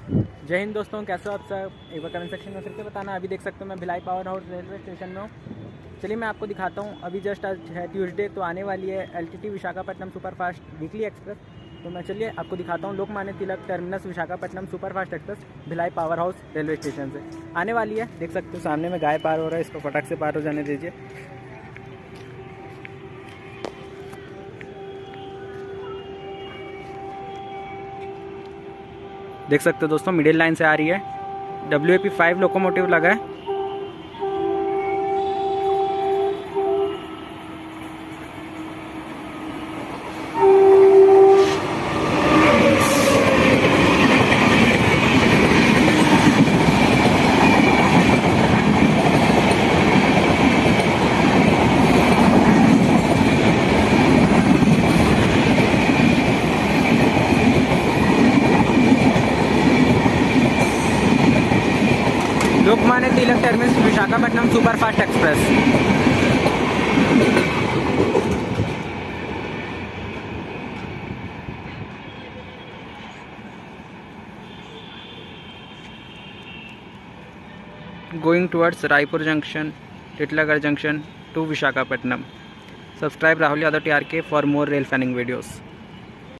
जय हिंद दोस्तों, कैसे हो आप सब। एक बार कमेंट सेक्शन में फिर से बताना। अभी देख सकते हो मैं Bhilai power house railway station में हूँ। चलिए मैं आपको दिखाता हूँ। अभी जस्ट आज है ट्यूसडे, तो आने वाली है LTT Visakhapatnam superfast weekly express. तो मैं चलिए आपको दिखाता हूँ Lokmanya Tilak terminus Visakhapatnam superfast express Bhilai power house railway station से आने वाली है। देख सकते हो सामने में गाय पार हो रहा है, इसको फटाक से पार हो जाने दीजिए। देख सकते हो दोस्तों, मिडिल लाइन से आ रही है। WAP5 लोकोमोटिव लगा है। Lokmanya Tilak terminus Visakhapatnam superfast express. Going towards Raipur Junction, Titlagarh Junction to Visakhapatnam. Subscribe Rahul Yadav TRK for more rail fanning videos.